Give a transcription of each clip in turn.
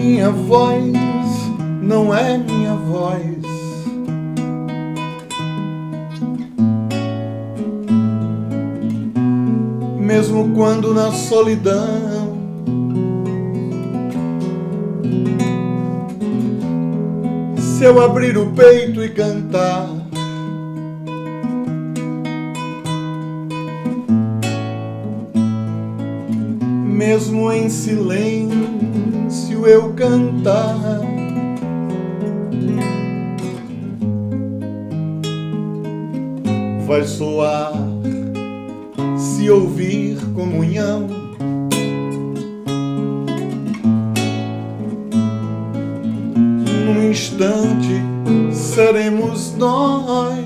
Minha voz não é minha voz. Mesmo quando na solidão se eu abrir o peito e cantar, mesmo em silêncio eu cantar, vai soar se ouvir comunhão. Num instante seremos nós.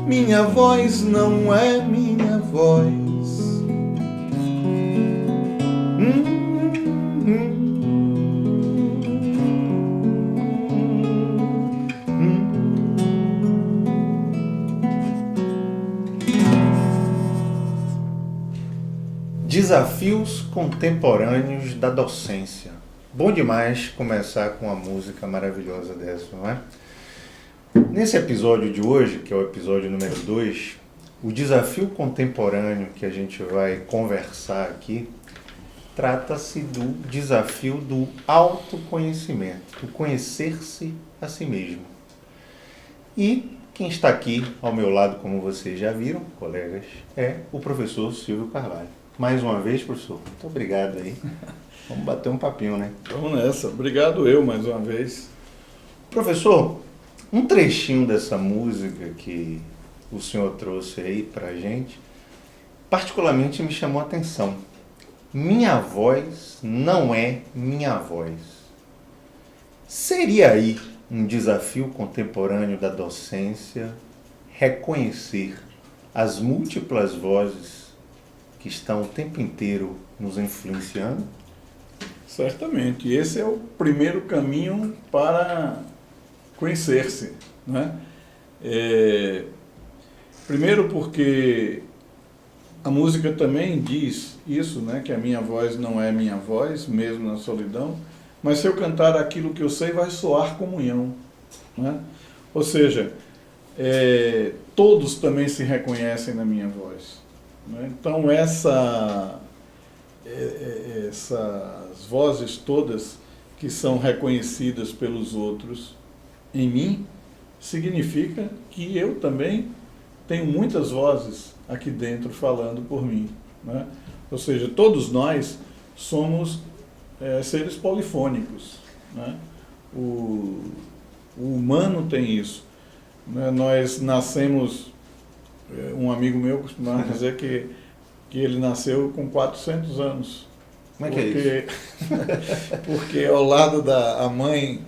Minha voz não é minha voz. Desafios contemporâneos da docência. Bom demais começar com uma música maravilhosa dessa, não é? Nesse episódio de hoje, que é o episódio número 2, o desafio contemporâneo que a gente vai conversar aqui trata-se do desafio do autoconhecimento, do conhecer-se a si mesmo. E quem está aqui ao meu lado, como vocês já viram, colegas, é o professor Silvio Carvalho. Mais uma vez, professor, muito obrigado aí. Vamos bater um papinho, né? Vamos nessa. Obrigado eu mais uma vez. Professor, um trechinho dessa música que o senhor trouxe aí pra gente, particularmente me chamou a atenção. Minha voz não é minha voz. Seria aí um desafio contemporâneo da docência reconhecer as múltiplas vozes que estão o tempo inteiro nos influenciando? Certamente. Esse é o primeiro caminho para conhecer-se, né? Primeiro porque a música também diz isso, né? Que a minha voz não é minha voz, mesmo na solidão, mas se eu cantar aquilo que eu sei, vai soar comunhão, né? Ou seja, todos também se reconhecem na minha voz, né? Então essas vozes todas que são reconhecidas pelos outros em mim, significa que eu também tenho muitas vozes aqui dentro falando por mim, né? Ou seja, todos nós somos seres polifônicos, né? O humano tem isso, né? Nós nascemos, um amigo meu costumava dizer que ele nasceu com 400 anos. Como é que é isso? Porque ao lado a mãe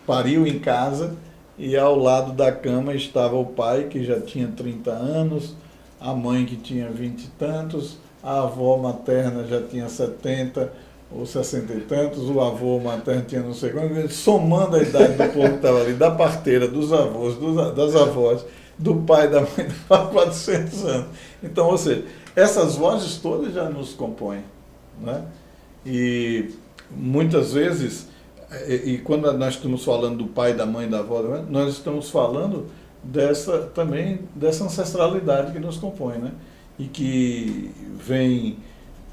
pariu em casa e ao lado da cama estava o pai, que já tinha 30 anos, a mãe que tinha 20 e tantos, a avó materna já tinha 70 ou 60 e tantos, o avô materno tinha não sei quanto, somando a idade do povo que estava ali, da parteira, dos avós, das avós, do pai, da mãe, 400 anos. Então, ou seja, essas vozes todas já nos compõem, né? E muitas vezes, e quando nós estamos falando do pai, da mãe, da avó, nós estamos falando também dessa ancestralidade que nos compõe, né? E que vem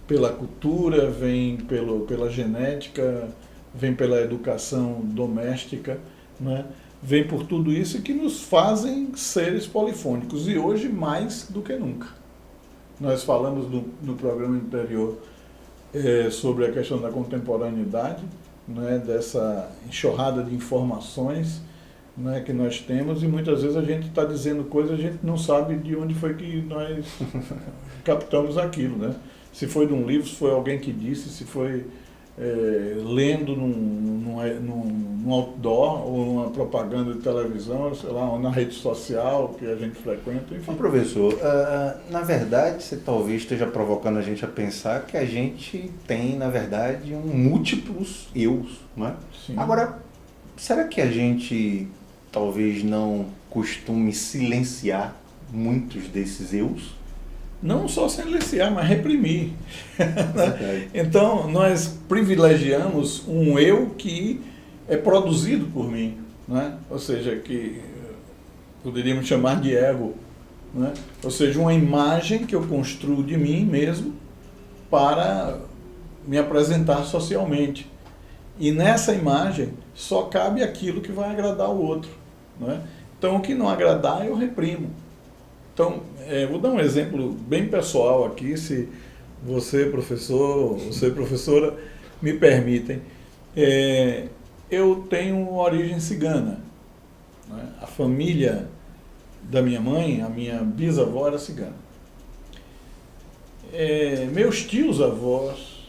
pela cultura, vem pela genética, vem pela educação doméstica, né? Vem por tudo isso que nos fazem seres polifônicos, e hoje mais do que nunca. Nós falamos no programa anterior sobre a questão da contemporaneidade, né, dessa enxurrada de informações, né, que nós temos, e muitas vezes a gente está dizendo coisas, a gente não sabe de onde foi que nós captamos aquilo, né? Se foi de um livro, se foi alguém que disse, se foi lendo num outdoor ou numa propaganda de televisão, sei lá, ou na rede social que a gente frequenta, enfim. Ô, professor, na verdade, você talvez esteja provocando a gente a pensar que a gente tem, na verdade, múltiplos eus, não é? Sim. Agora, será que a gente talvez não costume silenciar muitos desses eus? não só silenciar, mas reprimir. Então, nós privilegiamos um eu que é produzido por mim, né? Ou seja, que poderíamos chamar de ego, né? Ou seja, uma imagem que eu construo de mim mesmo para me apresentar socialmente. E nessa imagem só cabe aquilo que vai agradar o outro, né? Então, o que não agradar, eu reprimo. Então, vou dar um exemplo bem pessoal aqui, se você, professor, você, professora, me permitem. Eu tenho origem cigana, né? A família da minha mãe, a minha bisavó era cigana. Meus tios avós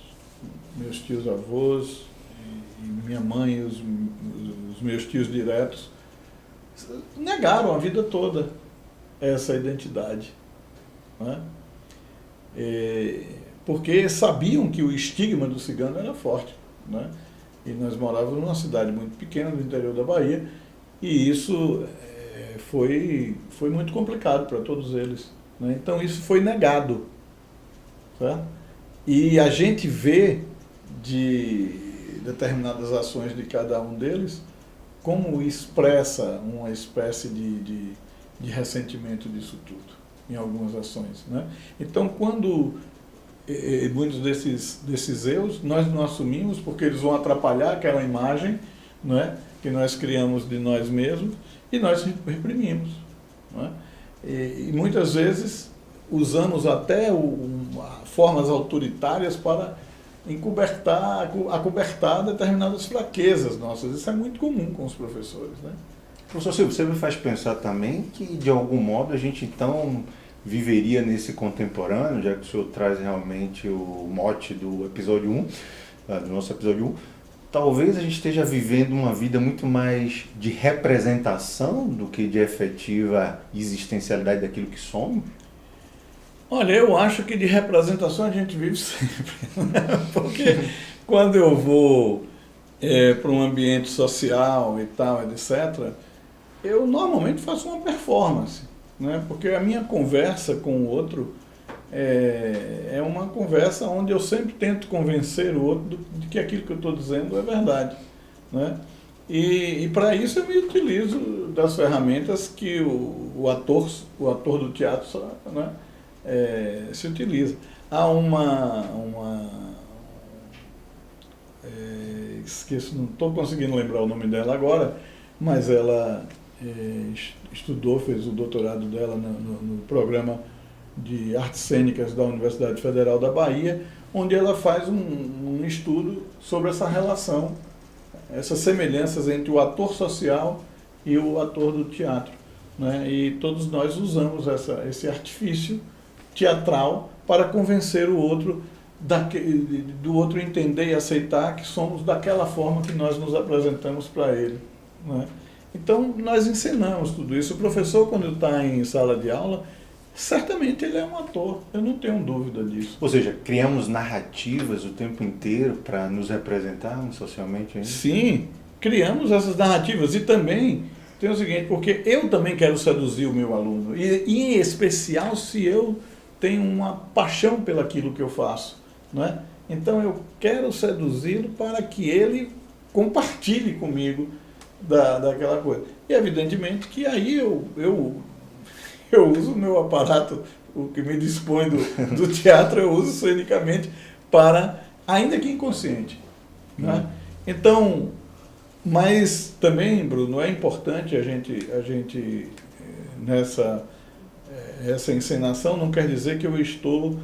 e minha mãe e os meus tios diretos negaram a vida toda essa identidade, né? Porque sabiam que o estigma do cigano era forte, né? E nós morávamos numa cidade muito pequena do interior da Bahia e isso foi muito complicado para todos eles, né? Então isso foi negado, tá? E a gente vê de determinadas ações de cada um deles como expressa uma espécie de ressentimento disso tudo, em algumas ações, né? Então, quando muitos desses eus, nós não assumimos porque eles vão atrapalhar aquela imagem, não é, que nós criamos de nós mesmos e nós reprimimos, não é? E muitas vezes usamos até formas autoritárias para acobertar determinadas fraquezas nossas. Isso é muito comum com os professores, né? Professor Silvio, você me faz pensar também que, de algum modo, a gente então viveria nesse contemporâneo, já que o senhor traz realmente o mote do episódio 1, do nosso episódio 1, talvez a gente esteja vivendo uma vida muito mais de representação do que de efetiva existencialidade daquilo que somos? Olha, eu acho que de representação a gente vive sempre, né? Porque quando eu vou para um ambiente social e tal, etc., eu normalmente faço uma performance, né? Porque a minha conversa com o outro é uma conversa onde eu sempre tento convencer o outro de que aquilo que eu estou dizendo é verdade, né? E para isso eu me utilizo das ferramentas que o ator do teatro, né, se utiliza. Há esqueço, não estou conseguindo lembrar o nome dela agora, mas ela estudou, fez o doutorado dela no programa de artes cênicas da Universidade Federal da Bahia, onde ela faz um estudo sobre essa relação, essas semelhanças entre o ator social e o ator do teatro, né? E todos nós usamos esse artifício teatral para convencer o outro do outro entender e aceitar que somos daquela forma que nós nos apresentamos para ele, né? Então, nós ensinamos tudo isso. O professor, quando está em sala de aula, certamente ele é um ator, eu não tenho dúvida disso. Ou seja, criamos narrativas o tempo inteiro para nos representarmos socialmente ainda? Sim, criamos essas narrativas e também tem o seguinte, porque eu também quero seduzir o meu aluno, e em especial se eu tenho uma paixão pelaquilo que eu faço, né? Então eu quero seduzi-lo para que ele compartilhe comigo daquela coisa. E evidentemente que aí eu uso o meu aparato, o que me dispõe do teatro, eu uso cenicamente para, ainda que inconsciente, né? Então, mas também, Bruno, é importante a gente essa encenação não quer dizer que eu estou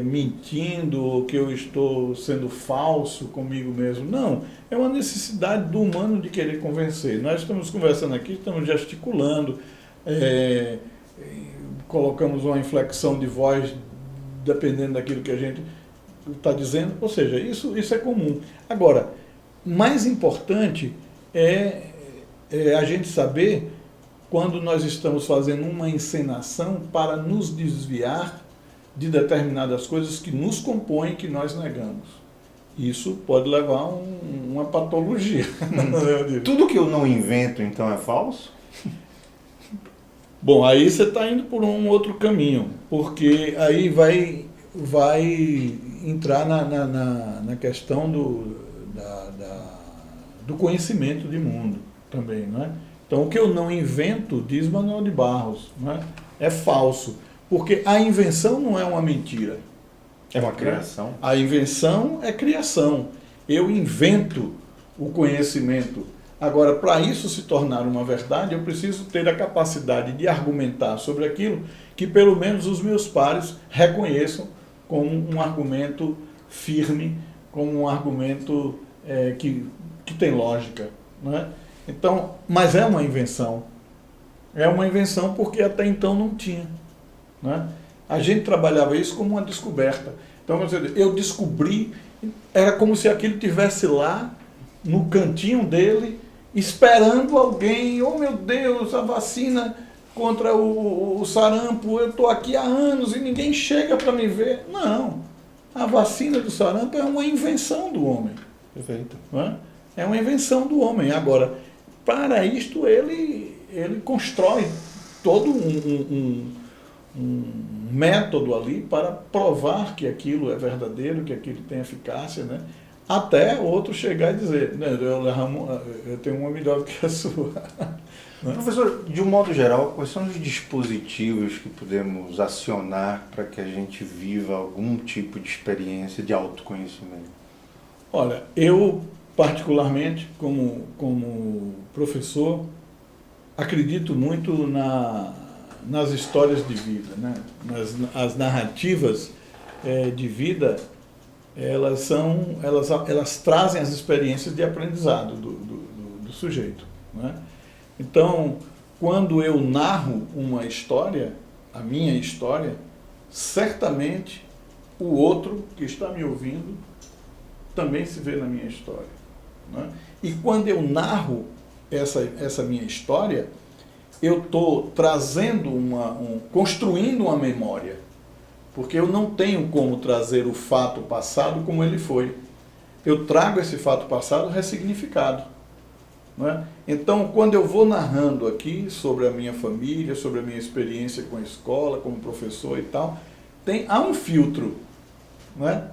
mentindo ou que eu estou sendo falso comigo mesmo. Não, é uma necessidade do humano de querer convencer. Nós estamos conversando aqui, estamos gesticulando, colocamos uma inflexão de voz dependendo daquilo que a gente está dizendo, ou seja, isso é comum. Agora, mais importante é a gente saber quando nós estamos fazendo uma encenação para nos desviar de determinadas coisas que nos compõem, que nós negamos. Isso pode levar a uma patologia. Tudo que eu não invento, então, é falso? Bom, aí você está indo por um outro caminho, porque aí vai entrar na questão do conhecimento de mundo também, não é? Então, o que eu não invento, diz Manuel de Barros, não é? É falso, porque a invenção não é uma mentira. É uma criação. A invenção é criação. Eu invento o conhecimento. Agora, para isso se tornar uma verdade, eu preciso ter a capacidade de argumentar sobre aquilo que pelo menos os meus pares reconheçam como um argumento firme, como um argumento que tem lógica. Não é? Então, mas é uma invenção. É uma invenção porque até então não tinha. Não é? A gente trabalhava isso como uma descoberta. Então, eu descobri, era como se aquilo estivesse lá, no cantinho dele, esperando alguém. Oh, meu Deus, a vacina contra o sarampo, eu estou aqui há anos e ninguém chega para me ver. Não, a vacina do sarampo é uma invenção do homem. Perfeito. Não é? É uma invenção do homem. Agora, para isto, ele constrói todo um método ali para provar que aquilo é verdadeiro, que aquilo tem eficácia, né? Até outro chegar e dizer, né, eu tenho uma melhor do que a sua. Né? Professor, de um modo geral, quais são os dispositivos que podemos acionar para que a gente viva algum tipo de experiência de autoconhecimento? Olha, eu particularmente, como professor, acredito muito nas histórias de vida, né? As narrativas de vida, elas trazem as experiências de aprendizado do sujeito. Né? Então, quando eu narro uma história, a minha história, certamente o outro que está me ouvindo também se vê na minha história. Né? E quando eu narro essa minha história, eu estou trazendo construindo uma memória, porque eu não tenho como trazer o fato passado como ele foi. Eu trago esse fato passado ressignificado. Não é? Então, quando eu vou narrando aqui sobre a minha família, sobre a minha experiência com a escola, como professor e tal, há um filtro. Não é?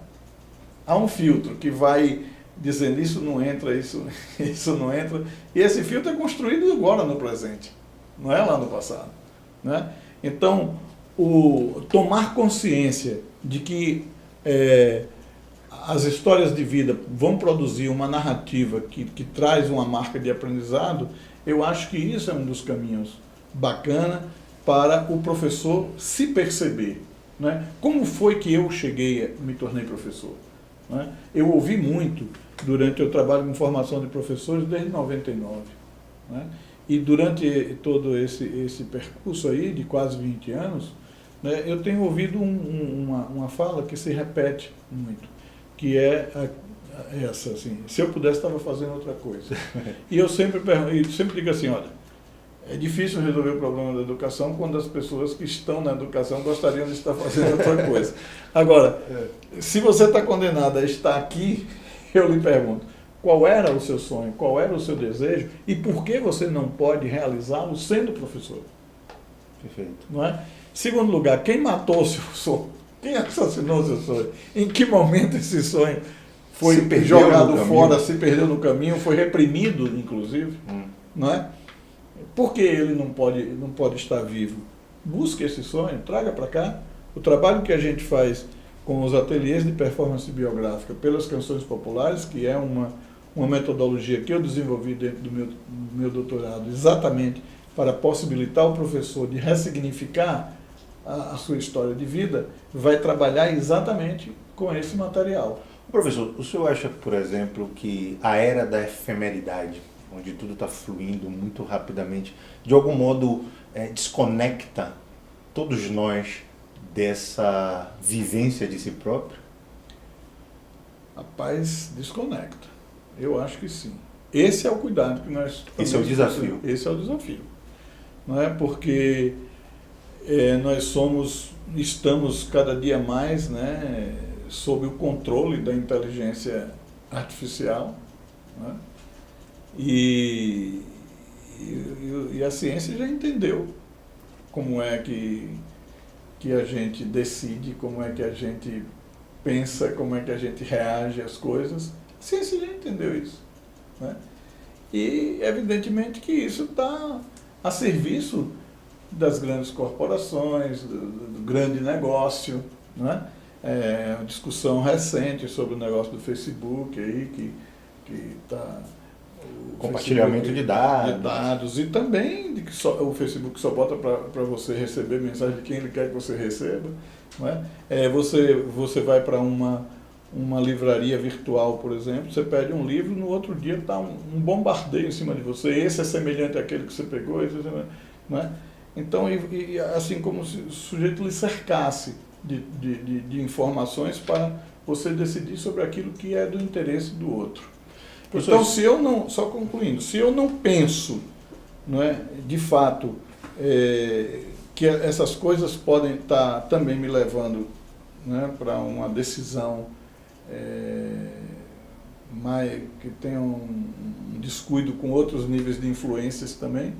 Há um filtro que vai dizendo isso não entra, isso não entra. E esse filtro é construído agora no presente. Não é lá no passado. Né? Então, tomar consciência de que as histórias de vida vão produzir uma narrativa que traz uma marca de aprendizado, eu acho que isso é um dos caminhos bacana para o professor se perceber. Né? Como foi que eu me tornei professor? Né? Eu ouvi muito durante o trabalho com formação de professores desde 99. Né? E durante todo esse percurso aí, de quase 20 anos, né, eu tenho ouvido uma fala que se repete muito, que é essa, assim, se eu pudesse, estava fazendo outra coisa. E eu sempre digo assim, olha, é difícil resolver o problema da educação quando as pessoas que estão na educação gostariam de estar fazendo outra coisa. Agora, se você está condenado a estar aqui, eu lhe pergunto, qual era o seu sonho, qual era o seu desejo e por que você não pode realizá-lo sendo professor? Perfeito. Não é? Segundo lugar, quem matou o seu sonho? Quem assassinou o seu sonho? Em que momento esse sonho foi jogado fora, se perdeu no caminho, foi reprimido, inclusive? Não é? Por que ele não pode estar vivo? Busque esse sonho, traga para cá. O trabalho que a gente faz com os ateliês de performance biográfica pelas canções populares, que é uma metodologia que eu desenvolvi dentro do meu doutorado, exatamente para possibilitar o professor de ressignificar a sua história de vida, vai trabalhar exatamente com esse material. Professor, o senhor acha, por exemplo, que a era da efemeridade, onde tudo está fluindo muito rapidamente, de algum modo desconecta todos nós dessa vivência de si próprio? Rapaz, desconecta. Eu acho que sim. Esse é o cuidado que nós... Esse é o desafio. Esse é o desafio. Não é? Porque estamos cada dia mais, né, sob o controle da inteligência artificial, né? E a ciência já entendeu como é que a gente decide, como é que a gente pensa, como é que a gente reage às coisas. A ciência já entendeu isso, né? E, evidentemente, que isso está a serviço das grandes corporações, do grande negócio, né? Uma discussão recente sobre o negócio do Facebook aí, que está... Compartilhamento de dados. E também de que o Facebook só bota para você receber mensagem de quem ele quer que você receba, não é? Você vai para uma livraria virtual, por exemplo, você pede um livro, no outro dia está um bombardeio em cima de você, esse é semelhante àquele que você pegou, não é? Então, assim como se o sujeito lhe cercasse de informações para você decidir sobre aquilo que é do interesse do outro. Então, se eu não, só concluindo, se eu não penso, não é, de fato, que essas coisas podem estar também me levando, né, para uma decisão que tenha um descuido com outros níveis de influências também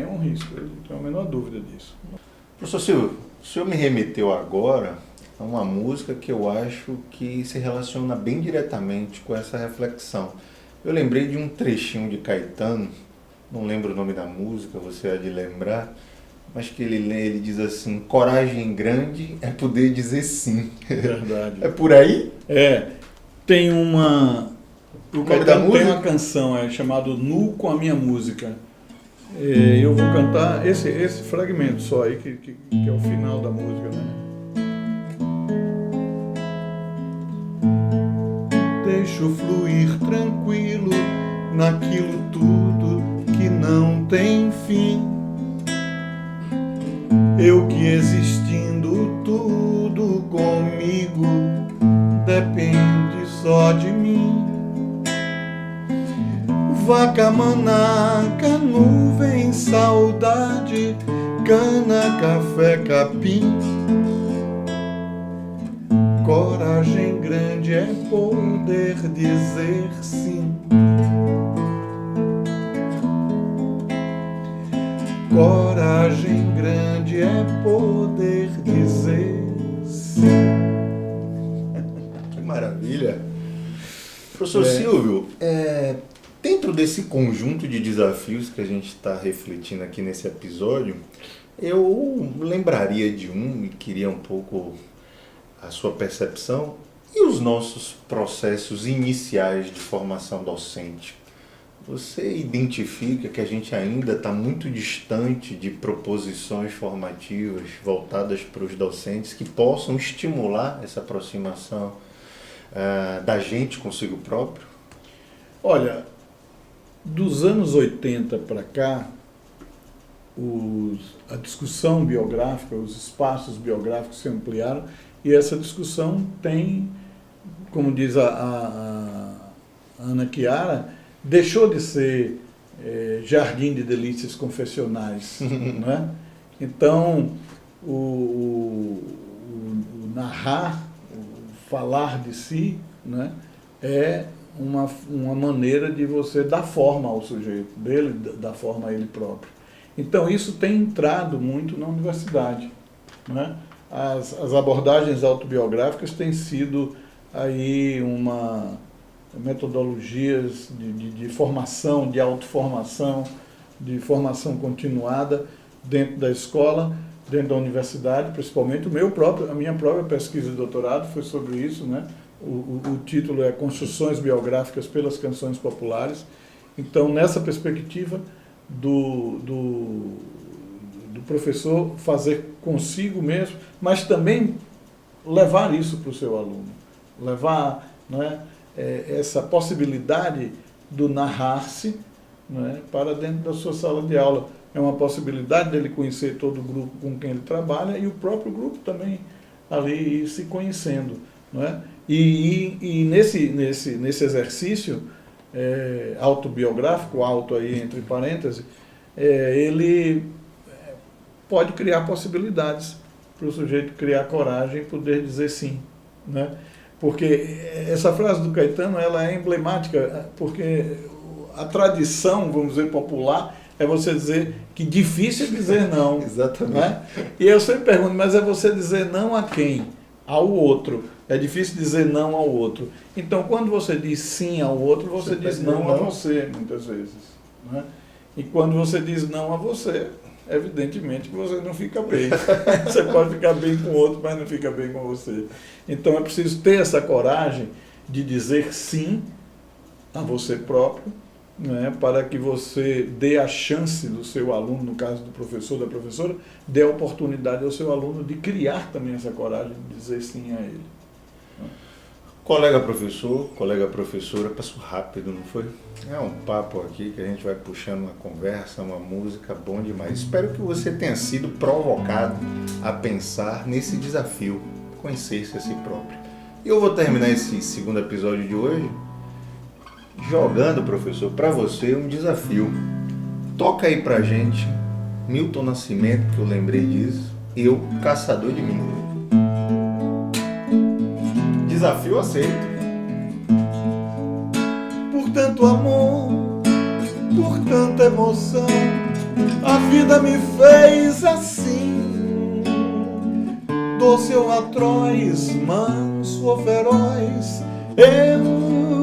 é um risco, eu não tenho a menor dúvida disso. Professor Silvio, o senhor me remeteu agora a uma música que eu acho que se relaciona bem diretamente com essa reflexão. Eu lembrei de um trechinho de Caetano, não lembro o nome da música, você há de lembrar, mas que ele diz assim: coragem grande é poder dizer sim. Verdade. É por aí? Tem uma... O Caetano tem uma canção chamada Nu com a Minha Música. Eu vou cantar esse fragmento só aí, que é o final da música, né? Deixo fluir tranquilo naquilo tudo que não tem fim. Eu que existindo tudo comigo depende só de mim. Vaca, manaca, nuvem, saudade, cana, café, capim. Coragem grande é poder dizer sim. Coragem grande é poder dizer sim. Que maravilha! Professor Silvio, dentro desse conjunto de desafios que a gente está refletindo aqui nesse episódio, eu lembraria de um e queria um pouco a sua percepção e os nossos processos iniciais de formação docente. Você identifica que a gente ainda está muito distante de proposições formativas voltadas para os docentes que possam estimular essa aproximação da gente consigo próprio? Olha, dos anos 80 para cá, a discussão biográfica, os espaços biográficos se ampliaram e essa discussão tem, como diz a Ana Chiara, deixou de ser jardim de delícias confessionais, não é? Então, o narrar, o falar de si, né, é uma maneira de você dar forma ao sujeito, dele dar forma a ele próprio. Então, isso tem entrado muito na universidade, né? As abordagens autobiográficas têm sido aí metodologias de formação, de autoformação, de formação continuada dentro da escola, dentro da universidade, principalmente. A minha própria pesquisa de doutorado foi sobre isso, né? O título é Construções Biográficas pelas Canções Populares. Então, nessa perspectiva do professor fazer consigo mesmo, mas também levar isso para o seu aluno, levar, né, essa possibilidade do narrar-se, né, para dentro da sua sala de aula. É uma possibilidade dele conhecer todo o grupo com quem ele trabalha e o próprio grupo também ali ir se conhecendo, não é? E nesse exercício autobiográfico, auto aí entre parênteses, ele pode criar possibilidades para o sujeito criar coragem e poder dizer sim, né? Porque essa frase do Caetano, ela é emblemática, porque a tradição, vamos dizer, popular, é você dizer que difícil é dizer não. Exatamente. Né? E eu sempre pergunto, mas é você dizer não a quem? Ao outro. É difícil dizer não ao outro. Então, quando você diz sim ao outro, você diz não a você, muitas vezes. Né? E quando você diz não a você, evidentemente que você não fica bem. Você pode ficar bem com o outro, mas não fica bem com você. Então, é preciso ter essa coragem de dizer sim a você próprio, né, para que você dê a chance do seu aluno, no caso do professor, da professora, dê a oportunidade ao seu aluno de criar também essa coragem de dizer sim a ele. Colega professor, colega professora, passou rápido, não foi? É um papo aqui que a gente vai puxando uma conversa, uma música, bom demais. Espero que você tenha sido provocado a pensar nesse desafio, conhecer-se a si próprio. E eu vou terminar esse segundo episódio de hoje jogando, professor, para você um desafio. Toca aí pra gente Milton Nascimento, que eu lembrei disso, Eu, Caçador de Mim. Desafio aceito. Por tanto amor, por tanta emoção, a vida me fez assim. Doce ou atroz, manso ou feroz, eu,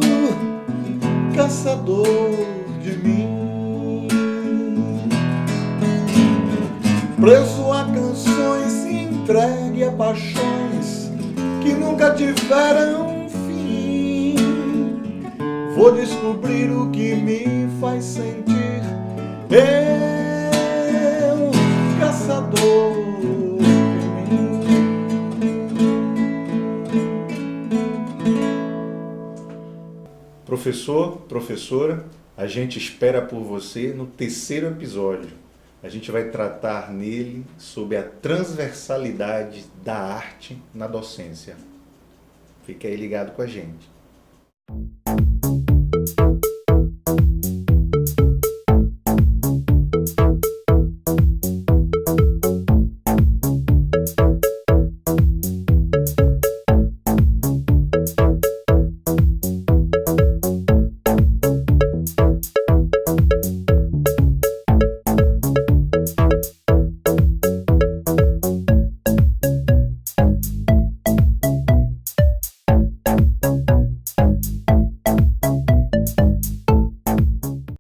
caçador de mim. Preso a canções e entregue a paixões que nunca tiveram fim. Vou descobrir o que me faz sentir. Eu, caçador de mim. Professor, professora, a gente espera por você no terceiro episódio. A gente vai tratar nele sobre a transversalidade da arte na docência. Fica aí ligado com a gente.